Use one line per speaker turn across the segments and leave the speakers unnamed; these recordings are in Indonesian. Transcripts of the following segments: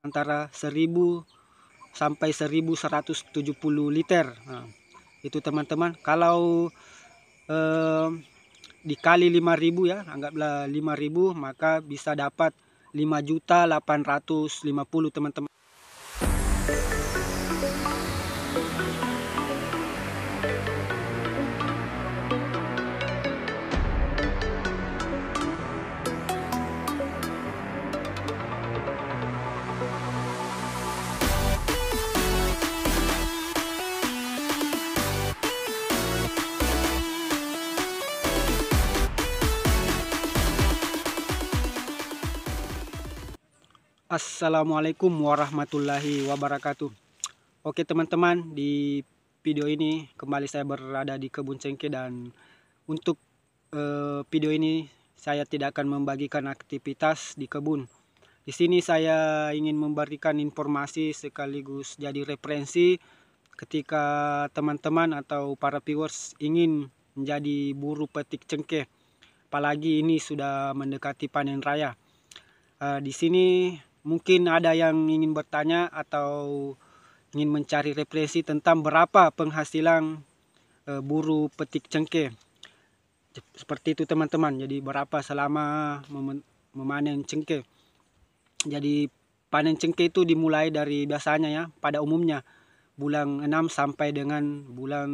antara 1000 sampai 1170 liter. Nah, itu teman-teman. Kalau dikali 5.000 ya, anggaplah 5.000, maka bisa dapat 5.850 teman-teman. Assalamualaikum warahmatullahi wabarakatuh. Oke teman-teman, di video ini kembali saya berada di kebun cengkeh, dan untuk video ini saya tidak akan membagikan aktivitas di kebun. Di sini saya ingin memberikan informasi sekaligus jadi referensi ketika teman-teman atau para viewers ingin menjadi buruh petik cengkeh. Apalagi ini sudah mendekati panen raya. Di sini mungkin ada yang ingin bertanya atau ingin mencari referensi tentang berapa penghasilan buruh petik cengkeh. Seperti itu teman-teman. Jadi berapa selama memanen cengkeh. Jadi panen cengkeh itu dimulai dari biasanya ya, pada umumnya bulan 6 sampai dengan bulan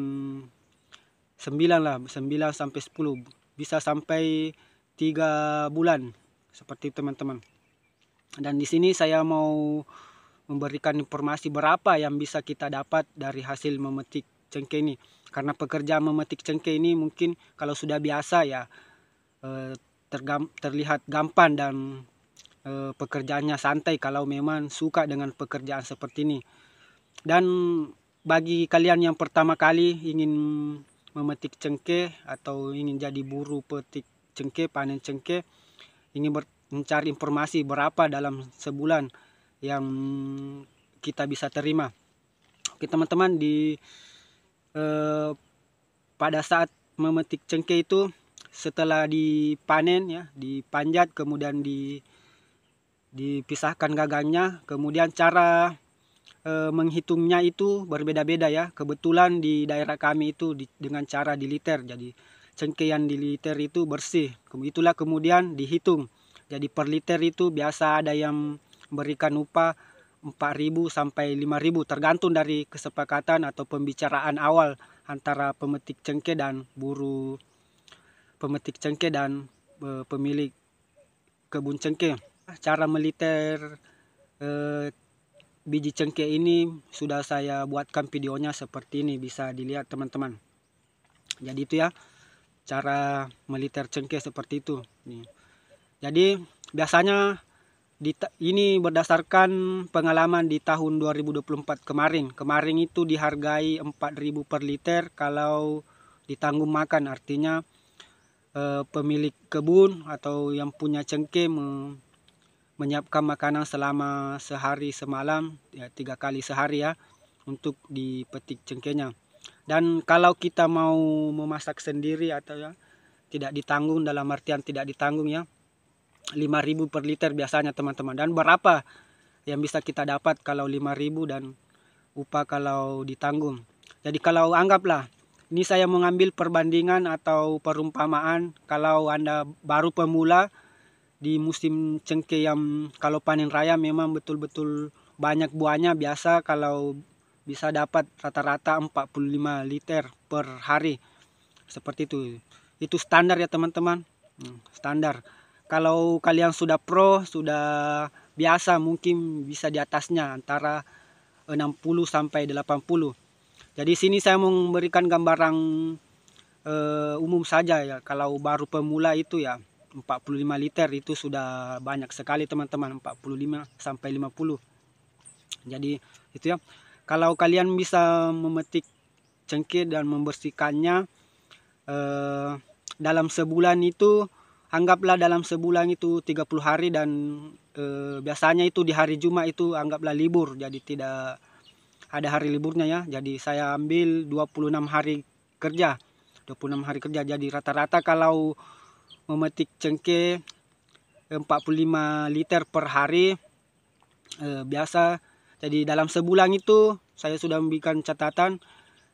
9 lah, 9 sampai 10. Bisa sampai 3 bulan. Seperti itu teman-teman. Dan di sini saya mau memberikan informasi berapa yang bisa kita dapat dari hasil memetik cengkeh ini. Karena pekerjaan memetik cengkeh ini mungkin kalau sudah biasa ya terlihat gampang, dan pekerjaannya santai kalau memang suka dengan pekerjaan seperti ini. Dan bagi kalian yang pertama kali ingin memetik cengkeh atau ingin jadi buruh petik cengkeh, panen cengkeh, ingin mencari informasi berapa dalam sebulan yang kita bisa terima. Oke teman-teman, pada saat memetik cengkeh itu, setelah dipanen ya, dipanjat, kemudian dipisahkan gagangnya, kemudian cara menghitungnya itu berbeda-beda ya. Kebetulan di daerah kami itu dengan cara diliter. Jadi cengkeh yang diliter itu bersih, itulah kemudian dihitung. Jadi per liter itu biasa ada yang memberikan upah 4.000 sampai 5.000, tergantung dari kesepakatan atau pembicaraan awal antara pemetik cengkeh dan buruh pemetik cengkeh dan pemilik kebun cengkeh. Cara meliter biji cengkeh ini sudah saya buatkan videonya seperti ini, bisa dilihat teman-teman. Jadi itu ya, cara meliter cengkeh seperti itu. Nih. Jadi biasanya ini berdasarkan pengalaman di tahun 2024 kemarin. Kemarin itu dihargai 4.000 per liter kalau ditanggung makan. Artinya pemilik kebun atau yang punya cengkeh menyiapkan makanan selama sehari semalam, ya 3 kali sehari ya, untuk dipetik cengkehnya. Dan kalau kita mau memasak sendiri atau ya tidak ditanggung, dalam artian tidak ditanggung ya, 5.000 per liter biasanya teman-teman. Dan berapa yang bisa kita dapat kalau 5.000 dan upah kalau ditanggung. Jadi kalau anggaplah, ini saya mengambil perbandingan atau perumpamaan, kalau Anda baru pemula di musim cengkeh yang kalau panen raya memang betul-betul banyak buahnya, biasa kalau bisa dapat rata-rata 45 liter per hari. Seperti itu. Itu standar ya teman-teman. Standar. Kalau kalian sudah pro, sudah biasa, mungkin bisa di atasnya antara 60 sampai 80. Jadi sini saya mau memberikan gambaran umum saja ya. Kalau baru pemula itu ya 45 liter itu sudah banyak sekali teman-teman, 45 sampai 50. Jadi itu ya. Kalau kalian bisa memetik cengkeh dan membersihkannya dalam sebulan itu, anggaplah dalam sebulan itu 30 hari, dan biasanya itu di hari Jumat itu anggaplah libur, jadi tidak ada hari liburnya ya. Jadi saya ambil 26 hari kerja. 26 hari kerja. Jadi rata-rata kalau memetik cengkeh 45 liter per hari, biasa. Jadi dalam sebulan itu saya sudah memberikan catatan,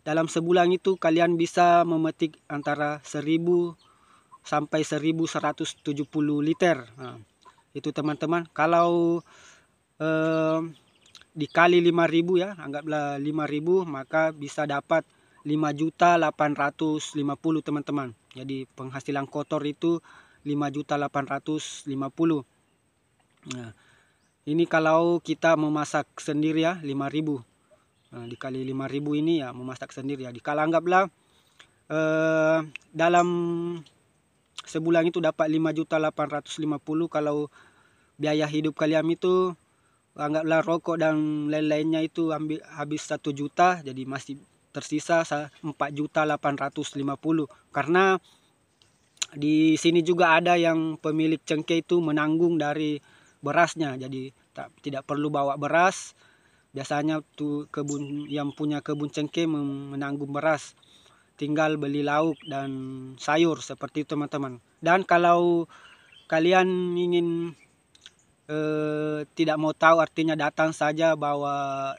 dalam sebulan itu kalian bisa memetik antara 1000 sampai 1170 liter. Nah, itu teman-teman. Kalau dikali 5.000 ya, anggaplah 5.000, maka bisa dapat 5.850 teman-teman. Jadi penghasilan kotor itu 5.850. Nah, ini kalau kita memasak sendiri ya, 5.000. Nah, dikali 5.000 ini ya memasak sendiri ya. Kalau anggaplah dalam sebulan itu dapat 5.850, kalau biaya hidup kalian itu anggaplah rokok dan lain-lainnya itu habis 1 juta, jadi masih tersisa 4.850. Karena di sini juga ada yang pemilik cengkeh itu menanggung dari berasnya, jadi tidak perlu bawa beras. Biasanya tuh kebun yang punya kebun cengkeh menanggung beras, tinggal beli lauk dan sayur seperti itu teman-teman. Dan kalau kalian ingin tidak mau tahu, artinya datang saja bawa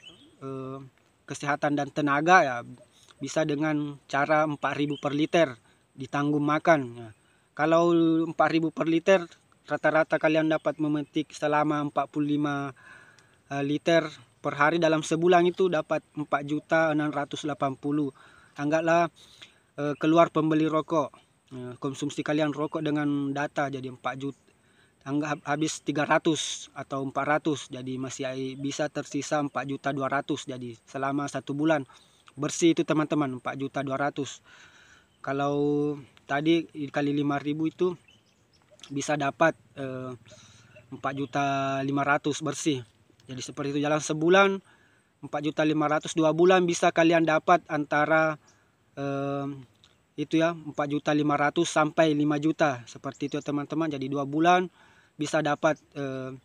kesehatan dan tenaga ya, bisa dengan cara 4.000 per liter ditanggung makan ya. Kalau 4.000 per liter, rata-rata kalian dapat memetik selama 45 liter per hari. Dalam sebulan itu dapat 4.680. Anggaplah keluar pembeli rokok, konsumsi kalian rokok dengan data jadi 4 juta, anggap habis 300 atau 400, jadi masih bisa tersisa 4.200.000. Jadi selama 1 bulan bersih itu teman-teman 4.200.000. Kalau tadi kali 5.000 itu bisa dapat 4.500.000 bersih. Jadi seperti itu, jalan sebulan 4.500.000, 2 bulan bisa kalian dapat antara itu ya 4.500.000 sampai 5 juta seperti itu teman-teman. Jadi 2 bulan bisa dapat 9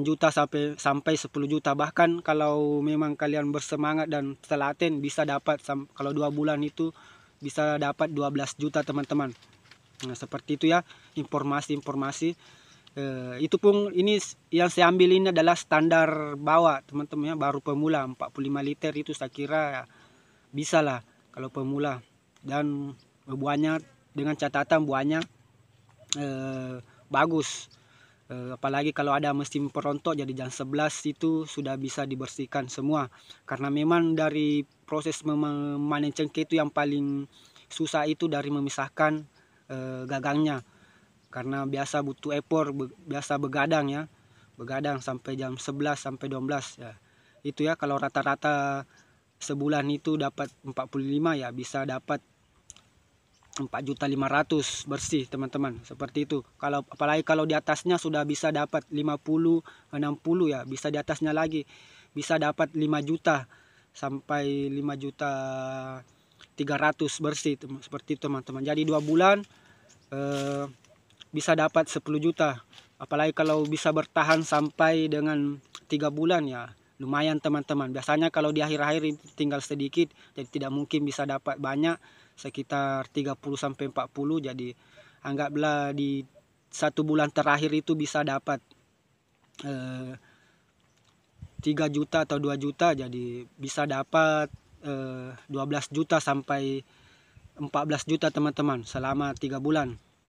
juta sampai 10 juta. Bahkan kalau memang kalian bersemangat dan telaten bisa dapat, kalau 2 bulan itu bisa dapat 12 juta teman-teman. Nah, seperti itu ya informasi-informasi. Itu pun ini yang saya ambil ini adalah standar bawah teman-teman ya, baru pemula 45 liter itu saya kira ya, bisa lah kalau pemula. Dan buahnya, dengan catatan buahnya bagus, apalagi kalau ada musim perontok, jadi jam 11 itu sudah bisa dibersihkan semua. Karena memang dari proses memanen cengkeh itu yang paling susah itu dari memisahkan gagangnya, karena biasa butuh ekor, biasa begadang ya, begadang sampai jam 11 sampai 12 ya. Itu ya, kalau rata-rata sebulan itu dapat 45 ya, bisa dapat 4.500.000 bersih teman-teman, seperti itu. Kalau apalagi kalau di atasnya sudah bisa dapat 50, 60 ya, bisa di atasnya lagi bisa dapat 5 juta sampai 5.300.000 bersih seperti itu teman-teman. Jadi 2 bulan bisa dapat 10 juta. Apalagi kalau bisa bertahan sampai dengan 3 bulan ya lumayan teman-teman. Biasanya kalau di akhir-akhir tinggal sedikit, jadi tidak mungkin bisa dapat banyak, sekitar 30 sampai 40. Jadi anggaplah di 1 bulan terakhir itu bisa dapat 3 juta atau 2 juta, jadi bisa dapat 12 juta sampai 14 juta teman-teman selama 3 bulan.